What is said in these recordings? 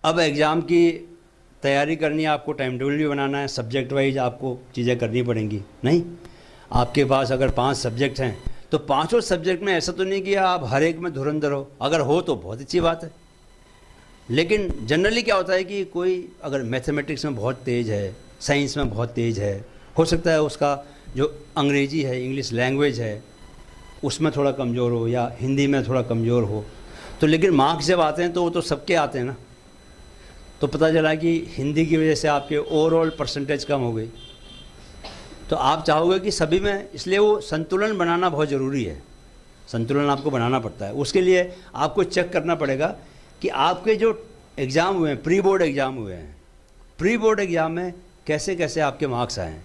अब एग्ज़ाम की तैयारी करनी है, आपको टाइम टेबल भी बनाना है, सब्जेक्ट वाइज आपको चीज़ें करनी पड़ेंगी। नहीं, आपके पास अगर 5 सब्जेक्ट हैं तो पांचों सब्जेक्ट में ऐसा तो नहीं कि आप हर एक में धुरंधर हो, अगर हो तो बहुत अच्छी बात है। लेकिन जनरली क्या होता है कि कोई अगर मैथमेटिक्स में बहुत तेज़ है, साइंस में बहुत तेज़ है, हो सकता है उसका जो अंग्रेजी है, इंग्लिश लैंग्वेज है, उसमें थोड़ा कमज़ोर हो, या हिंदी में थोड़ा कमज़ोर हो, तो लेकिन मार्क्स जब आते हैं तो वो तो सबके आते हैं ना। तो पता चला कि हिंदी की वजह से आपके ओवरऑल परसेंटेज कम हो गई। तो आप चाहोगे कि सभी में, इसलिए वो संतुलन बनाना बहुत ज़रूरी है। संतुलन आपको बनाना पड़ता है। उसके लिए आपको चेक करना पड़ेगा कि आपके जो एग्ज़ाम हुए हैं, प्री बोर्ड एग्ज़ाम हुए हैं, प्री बोर्ड एग्ज़ाम में कैसे कैसे आपके मार्क्स आए हैं।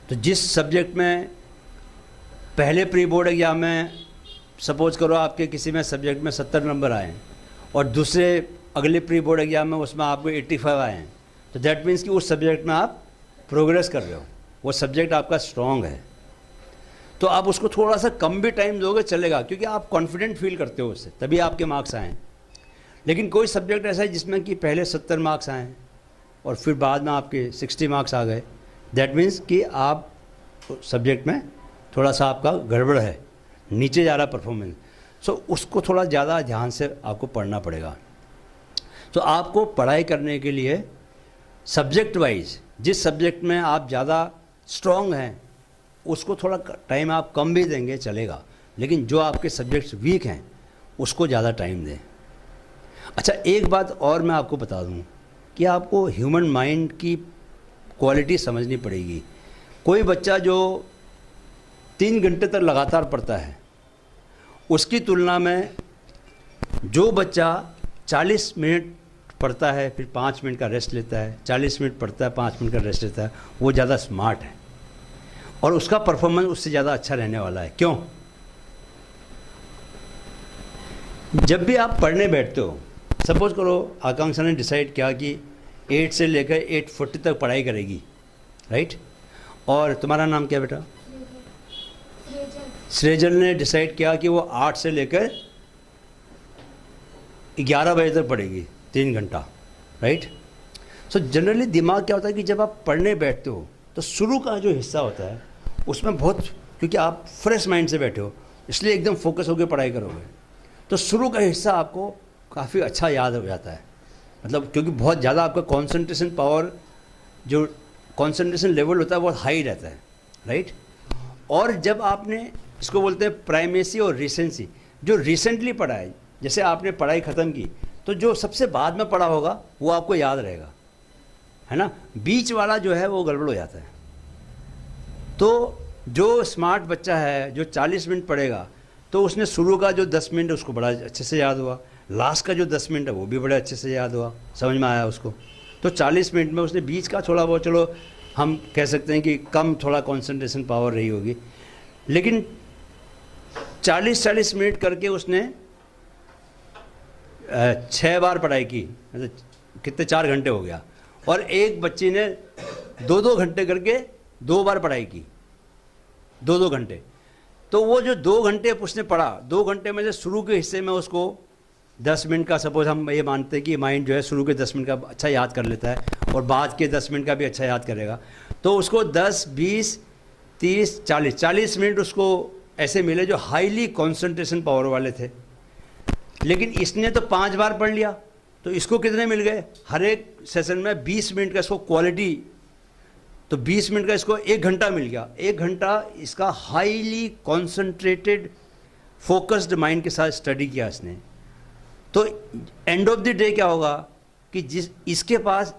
तो जिस सब्जेक्ट में पहले प्री बोर्ड एग्ज़ाम में सपोज करो आपके किसी में सब्जेक्ट में 70 नंबर आए हैं और दूसरे अगले प्री बोर्ड एग्ज़ाम में उसमें आपको 85 आए हैं, तो दैट मीन्स कि उस सब्जेक्ट में आप प्रोग्रेस कर रहे हो, वो सब्जेक्ट आपका स्ट्रॉन्ग है। तो आप उसको थोड़ा सा कम भी टाइम दोगे चलेगा, क्योंकि आप कॉन्फिडेंट फील करते हो उससे, तभी आपके मार्क्स आए। लेकिन कोई सब्जेक्ट ऐसा है जिसमें कि पहले 70 मार्क्स आए और फिर बाद में आपके 60 मार्क्स आ गए, दैट मीन्स कि आप सब्जेक्ट में थोड़ा सा आपका गड़बड़ है, नीचे जा रहा परफॉर्मेंस। सो उसको थोड़ा ज़्यादा ध्यान से आपको पढ़ना पड़ेगा। तो आपको पढ़ाई करने के लिए सब्जेक्ट वाइज जिस सब्जेक्ट में आप ज़्यादा स्ट्रॉन्ग हैं उसको थोड़ा टाइम आप कम भी देंगे चलेगा, लेकिन जो आपके सब्जेक्ट्स वीक हैं उसको ज़्यादा टाइम दें। अच्छा, एक बात और मैं आपको बता दूं कि आपको ह्यूमन माइंड की क्वालिटी समझनी पड़ेगी। कोई बच्चा जो 3 घंटे तक लगातार पढ़ता है, उसकी तुलना में जो बच्चा 40 मिनट पढ़ता है फिर 5 मिनट का रेस्ट लेता है, 40 मिनट पढ़ता है 5 मिनट का रेस्ट लेता है, वो ज़्यादा स्मार्ट है और उसका परफॉर्मेंस उससे ज़्यादा अच्छा रहने वाला है। क्यों? जब भी आप पढ़ने बैठते हो, सपोज करो आकांक्षा ने डिसाइड किया कि 8 से लेकर 8:40 तक पढ़ाई करेगी, राइट? और तुम्हारा नाम क्या बेटा? सृजल ने डिसाइड किया कि वो 8 से लेकर 11 बजे तक पढ़ेगी, 3 घंटा, राइट? सो जनरली दिमाग क्या होता है कि जब आप पढ़ने बैठते हो तो शुरू का जो हिस्सा होता है उसमें बहुत, क्योंकि आप फ्रेश माइंड से बैठे हो इसलिए एकदम फोकस होकर पढ़ाई करोगे, तो शुरू का हिस्सा आपको काफ़ी अच्छा याद हो जाता है। मतलब क्योंकि बहुत ज़्यादा आपका कॉन्सेंट्रेशन पावर, जो कॉन्सेंट्रेशन लेवल होता है वो हाई रहता है, राइट? और जब आपने, इसको बोलते हैं प्राइमेसी और रिसेंसी, जो रिसेंटली पढ़ा है, जैसे आपने पढ़ाई ख़त्म की तो जो सबसे बाद में पढ़ा होगा वो आपको याद रहेगा, है ना? बीच वाला जो है वो गड़बड़ हो जाता है। तो जो स्मार्ट बच्चा है जो 40 मिनट पढ़ेगा तो उसने शुरू का जो 10 मिनट उसको बड़ा अच्छे से याद हुआ, लास्ट का जो 10 मिनट है वो भी बड़े अच्छे से याद हुआ, समझ में आया उसको। तो 40 मिनट में उसने बीच का थोड़ा बहुत, चलो हम कह सकते हैं कि कम थोड़ा कंसंट्रेशन पावर रही होगी, लेकिन 40-40 मिनट करके उसने 6 बार पढ़ाई की, मतलब कितने 4 घंटे हो गया। और एक बच्ची ने 2-2 घंटे करके 2 बार पढ़ाई की, 2-2 घंटे। तो वो जो 2 घंटे उसने पढ़ा, 2 घंटे में से शुरू के हिस्से में उसको 10 मिनट का, सपोज हम ये मानते हैं कि माइंड जो है शुरू के 10 मिनट का अच्छा याद कर लेता है और बाद के 10 मिनट का भी अच्छा याद करेगा, तो उसको 10, 20, 30, 40 मिनट उसको ऐसे मिले जो हाईली कॉन्सेंट्रेशन पावर वाले थे। लेकिन इसने तो 5 बार पढ़ लिया, तो इसको कितने मिल गए? हर एक सेशन में 20 मिनट का इसको क्वालिटी, तो 20 मिनट का इसको 1 घंटा मिल गया। 1 घंटा इसका हाईली कॉन्सेंट्रेटेड फोकस्ड माइंड के साथ स्टडी किया इसने। तो एंड ऑफ द डे क्या होगा कि जिस इसके पास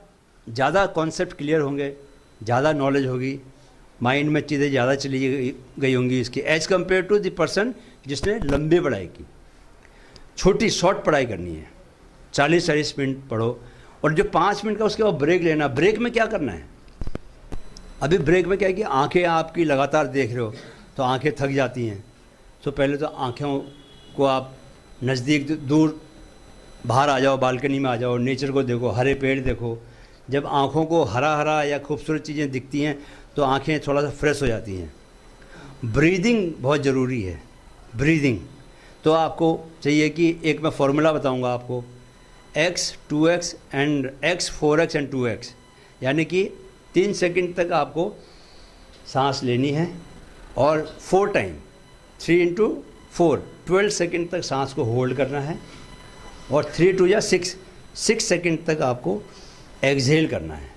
ज़्यादा कॉन्सेप्ट क्लियर होंगे, ज़्यादा नॉलेज होगी, माइंड में चीज़ें ज़्यादा चली गई होंगी इसकी, as compare to the person जिसने लंबी पढ़ाई की। छोटी शॉर्ट पढ़ाई करनी है, 40-40 मिनट पढ़ो, और जो 5 मिनट का उसके बाद ब्रेक लेना। ब्रेक में क्या करना है? अभी ब्रेक में क्या है कि आंखें आपकी लगातार देख रहे हो तो आंखें थक जाती हैं। तो पहले तो आँखों को आप नज़दीक दूर बाहर आ जाओ, बालकनी में आ जाओ, नेचर को देखो, हरे पेड़ देखो। जब आँखों को हरा हरा या खूबसूरत चीज़ें दिखती हैं तो आँखें थोड़ा सा फ्रेश हो जाती हैं। ब्रीदिंग बहुत ज़रूरी है, ब्रीदिंग। तो आपको चाहिए कि एक मैं फॉर्मूला बताऊंगा आपको x 2x and x 4x and 2x, यानी कि 3 सेकंड तक आपको सांस लेनी है और 4 टाइम 3 इंटू 4 12 सेकंड तक सांस को होल्ड करना है और 3 2 या 6 सेकंड तक आपको एक्सहेल करना है।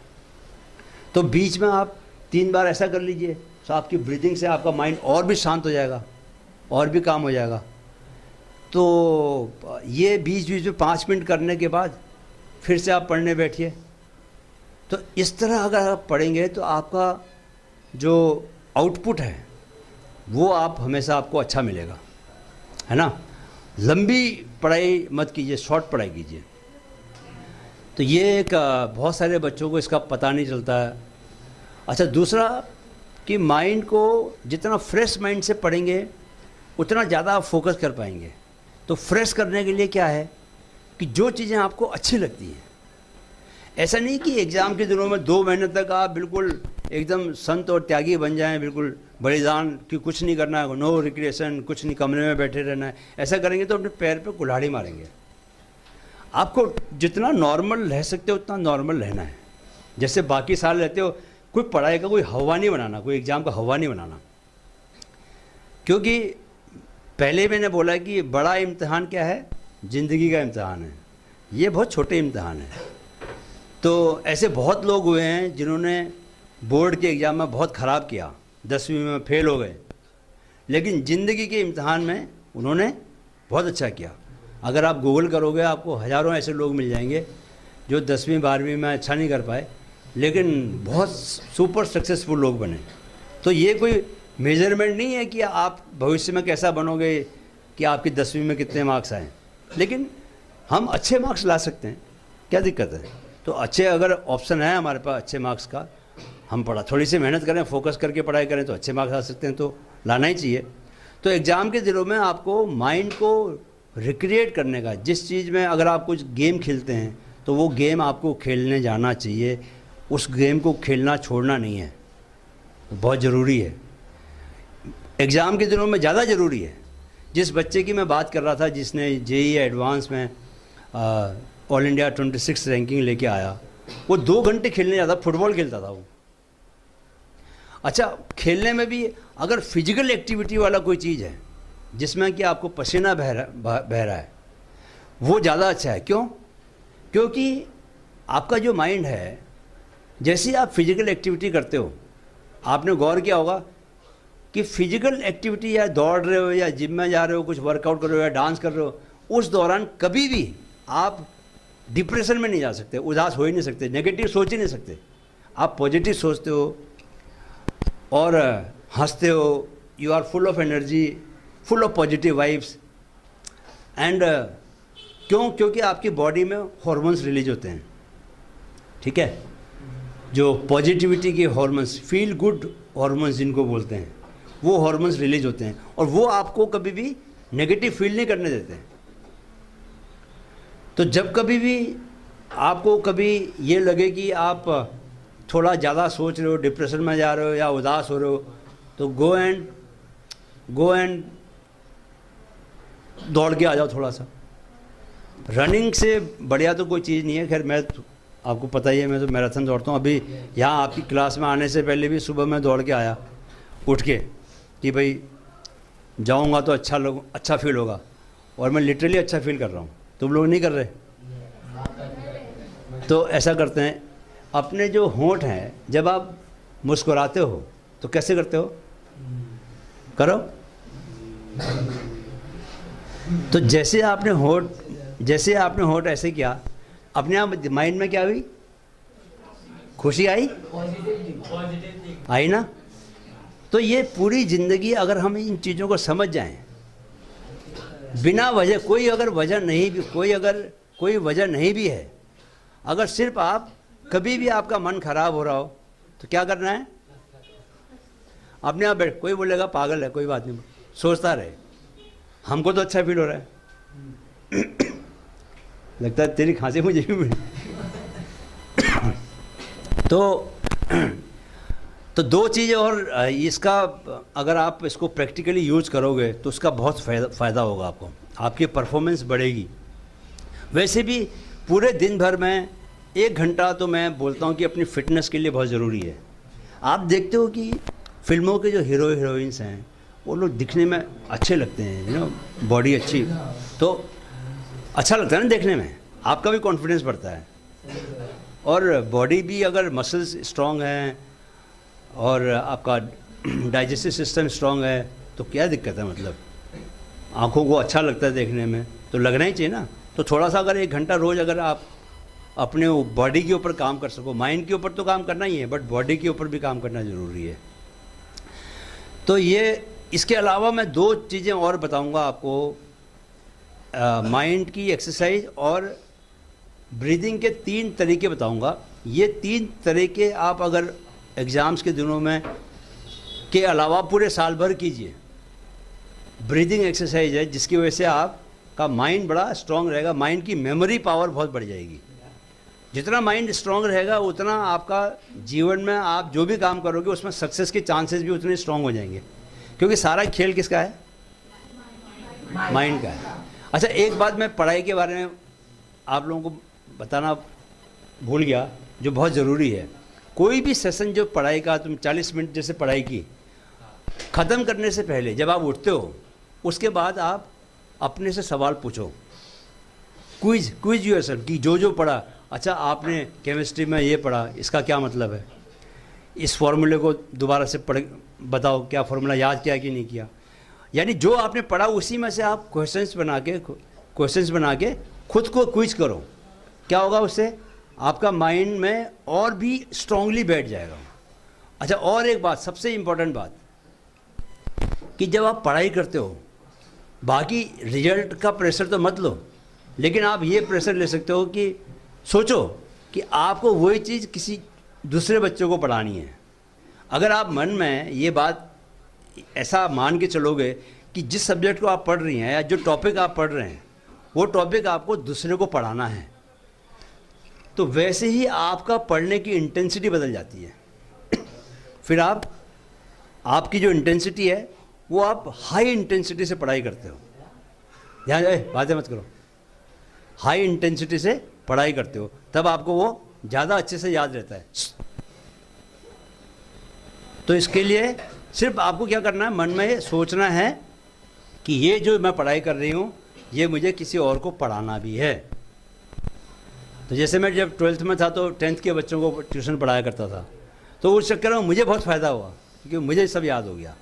तो बीच में आप 3 बार ऐसा कर लीजिए, तो आपकी ब्रीदिंग से आपका माइंड और भी शांत हो जाएगा और भी काम हो जाएगा। तो ये बीच बीच में 5 मिनट करने के बाद फिर से आप पढ़ने बैठिए। तो इस तरह अगर आप पढ़ेंगे तो आपका जो आउटपुट है वो आप हमेशा आपको अच्छा मिलेगा, है ना। लंबी पढ़ाई मत कीजिए, शॉर्ट पढ़ाई कीजिए। तो ये एक बहुत सारे बच्चों को इसका पता नहीं चलता है। अच्छा, दूसरा कि माइंड को जितना फ्रेश माइंड से पढ़ेंगे उतना ज़्यादा आप फोकस कर पाएंगे। तो फ्रेश करने के लिए क्या है कि जो चीज़ें आपको अच्छी लगती हैं, ऐसा नहीं कि एग्ज़ाम के दिनों में 2 महीने तक आप बिल्कुल एकदम संत और त्यागी बन जाएं, बिल्कुल बलिदान कि कुछ नहीं करना है, नो रिक्रिएशन, कुछ नहीं, कमरे में बैठे रहना है। ऐसा करेंगे तो अपने पैर पे कुल्हाड़ी मारेंगे। आपको जितना नॉर्मल रह सकते हो उतना नॉर्मल रहना है, जैसे बाकी साल रहते हो। कोई पढ़ाई का कोई हवा नहीं बनाना, कोई एग्ज़ाम का हवा नहीं बनाना। क्योंकि पहले मैंने बोला कि बड़ा इम्तिहान क्या है, ज़िंदगी का इम्तिहान है, ये बहुत छोटे इम्तिहान है। तो ऐसे बहुत लोग हुए हैं जिन्होंने बोर्ड के एग्ज़ाम में बहुत ख़राब किया, 10वीं में फेल हो गए, लेकिन ज़िंदगी के इम्तिहान में उन्होंने बहुत अच्छा किया। अगर आप गूगल करोगे आपको हज़ारों ऐसे लोग मिल जाएंगे जो 10वीं 12वीं में अच्छा नहीं कर पाए लेकिन बहुत सुपर सक्सेसफुल लोग बने। तो ये कोई मेजरमेंट नहीं है कि आप भविष्य में कैसा बनोगे, कि आपकी 10वीं में कितने मार्क्स आए, लेकिन हम अच्छे मार्क्स ला सकते हैं, क्या दिक्कत है। तो अच्छे अगर ऑप्शन है हमारे पास अच्छे मार्क्स का, हम थोड़ी सी मेहनत करें, फोकस करके पढ़ाई करें तो अच्छे मार्क्स आ सकते हैं, तो लाना ही चाहिए। तो एग्ज़ाम के दिनों में आपको माइंड को रिक्रिएट करने का, जिस चीज़ में अगर आप कुछ गेम खेलते हैं तो वो गेम आपको खेलने जाना चाहिए, उस गेम को खेलना छोड़ना नहीं है, बहुत ज़रूरी है। एग्ज़ाम के दिनों में ज़्यादा ज़रूरी है। जिस बच्चे की मैं बात कर रहा था जिसने जेईई एडवांस में ऑल इंडिया 26 रैंकिंग लेके आया, वो 2 घंटे खेलने जाता, फुटबॉल खेलता था वो। अच्छा, खेलने में भी अगर फिजिकल एक्टिविटी वाला कोई चीज़ है जिसमें कि आपको पसीना बह रहा है, वो ज़्यादा अच्छा है। क्यों? क्योंकि आपका जो माइंड है, जैसे आप फिजिकल एक्टिविटी करते हो, आपने गौर किया होगा कि फिजिकल एक्टिविटी या दौड़ रहे हो या जिम में जा रहे हो, कुछ वर्कआउट कर रहे हो या डांस कर रहे हो, उस दौरान कभी भी आप डिप्रेशन में नहीं जा सकते, उदास हो ही नहीं सकते, नेगेटिव सोच ही नहीं सकते। आप पॉजिटिव सोचते हो और हंसते हो, you are full of energy, full of positive vibes. And क्यों? क्योंकि आपकी बॉडी में हॉर्मोन्स रिलीज होते हैं, ठीक है, जो पॉजिटिविटी के हॉर्मोन्स, फील गुड हॉर्मोन्स जिनको बोलते हैं, वो हॉर्मोन्स रिलीज होते हैं और वो आपको कभी भी नेगेटिव फील नहीं करने देते हैं। तो जब कभी भी आपको कभी ये लगे कि आप थोड़ा ज़्यादा सोच रहे हो, डिप्रेशन में जा रहे हो या उदास हो रहे हो, तो गो एंड दौड़ के आ जाओ थोड़ा सा। रनिंग से बढ़िया तो कोई चीज़ नहीं है। खैर, मैं आपको पता ही है, मैं तो मैराथन दौड़ता हूँ। अभी यहाँ आपकी क्लास में आने से पहले भी सुबह मैं दौड़ के आया, उठ के, कि भाई जाऊँगा तो अच्छा फील होगा, और मैं लिटरली अच्छा फील कर रहा हूँ। तुम लोग नहीं कर रहे? तो ऐसा करते हैं, अपने जो होंठ हैं, जब आप मुस्कुराते हो तो कैसे करते हो? करो। तो जैसे आपने होंठ ऐसे किया, अपने आप माइंड में क्या हुई? खुशी आई ना। तो ये पूरी ज़िंदगी अगर हम इन चीज़ों को समझ जाएं, बिना वजह, कोई वजह नहीं भी है, अगर सिर्फ आप कभी भी आपका मन खराब हो रहा हो तो क्या करना है? अपने आप बैठ, कोई बोलेगा पागल है, कोई बात नहीं, सोचता रहे, हमको तो अच्छा फील हो रहा है। लगता है तेरी खांसी मुझे भी मिली। तो 2 चीज़ें और, इसका अगर आप इसको प्रैक्टिकली यूज करोगे तो उसका बहुत फ़ायदा होगा आपको, आपकी परफॉर्मेंस बढ़ेगी। वैसे भी पूरे दिन भर में 1 घंटा तो मैं बोलता हूँ कि अपनी फ़िटनेस के लिए बहुत ज़रूरी है। आप देखते हो कि फिल्मों के जो हीरो हीरोइंस हैं वो लोग दिखने में अच्छे लगते हैं, बॉडी अच्छी, तो अच्छा लगता है ना देखने में, आपका भी कॉन्फिडेंस बढ़ता है। और बॉडी भी अगर मसल्स स्ट्रॉन्ग हैं और आपका डाइजेस्टिव सिस्टम स्ट्रॉन्ग है तो क्या दिक्कत है, मतलब आँखों को अच्छा लगता है देखने में तो लगना ही चाहिए ना। तो थोड़ा सा अगर 1 घंटा रोज़ अगर आप अपने बॉडी के ऊपर काम कर सको, माइंड के ऊपर तो काम करना ही है बट बॉडी के ऊपर भी काम करना ज़रूरी है। तो ये, इसके अलावा मैं 2 चीज़ें और बताऊंगा आपको, माइंड की एक्सरसाइज और ब्रीदिंग के 3 तरीके बताऊंगा। ये 3 तरीके आप अगर एग्ज़ाम्स के दिनों में के अलावा पूरे साल भर कीजिए। ब्रीदिंग एक्सरसाइज है जिसकी वजह से आपका माइंड बड़ा स्ट्रांग रहेगा, माइंड की मेमोरी पावर बहुत बढ़ जाएगी। जितना माइंड स्ट्रांग रहेगा उतना आपका जीवन में आप जो भी काम करोगे उसमें सक्सेस के चांसेस भी उतने स्ट्रांग हो जाएंगे, क्योंकि सारा खेल किसका है, माइंड का है। अच्छा, एक बात मैं पढ़ाई के बारे में आप लोगों को बताना भूल गया जो बहुत ज़रूरी है। कोई भी सेशन जो पढ़ाई का, तुम 40 मिनट जैसे पढ़ाई की, ख़त्म करने से पहले जब आप उठते हो उसके बाद आप अपने से सवाल पूछो, क्विज योरसेल्फ कि जो पढ़ा, अच्छा आपने केमिस्ट्री में ये पढ़ा, इसका क्या मतलब है, इस फॉर्मूले को दोबारा से पढ़ बताओ, क्या फॉर्मूला याद किया कि नहीं किया। यानी जो आपने पढ़ा उसी में से आप क्वेश्चंस बना के खुद को क्विज करो। क्या होगा उससे, आपका माइंड में और भी स्ट्रांगली बैठ जाएगा। अच्छा, और एक बात, सबसे इम्पोर्टेंट बात, कि जब आप पढ़ाई करते हो बाकी रिजल्ट का प्रेशर तो मत लो, लेकिन आप ये प्रेशर ले सकते हो कि सोचो कि आपको वही चीज़ किसी दूसरे बच्चों को पढ़ानी है। अगर आप मन में ये बात ऐसा मान के चलोगे कि जिस सब्जेक्ट को आप पढ़ रही हैं या जो टॉपिक आप पढ़ रहे हैं वो टॉपिक आपको दूसरे को पढ़ाना है, तो वैसे ही आपका पढ़ने की इंटेंसिटी बदल जाती है। फिर आपकी जो इंटेंसिटी है वो आप हाई इंटेंसिटी से पढ़ाई करते हो। ध्यान बातें मत करो, हाई इंटेंसिटी से पढ़ाई करते हो, तब आपको वो ज़्यादा अच्छे से याद रहता है। तो इसके लिए सिर्फ आपको क्या करना है, मन में सोचना है कि ये जो मैं पढ़ाई कर रही हूँ ये मुझे किसी और को पढ़ाना भी है। तो जैसे मैं जब 12th में था तो 10th के बच्चों को ट्यूशन पढ़ाया करता था, तो उस चक्कर में मुझे बहुत फ़ायदा हुआ क्योंकि मुझे सब याद हो गया।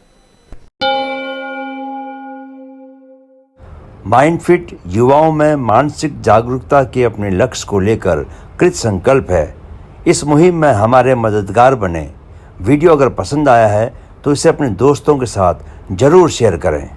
माइंड फिट युवाओं में मानसिक जागरूकता के अपने लक्ष्य को लेकर कृत संकल्प है। इस मुहिम में हमारे मददगार बने। वीडियो अगर पसंद आया है तो इसे अपने दोस्तों के साथ जरूर शेयर करें।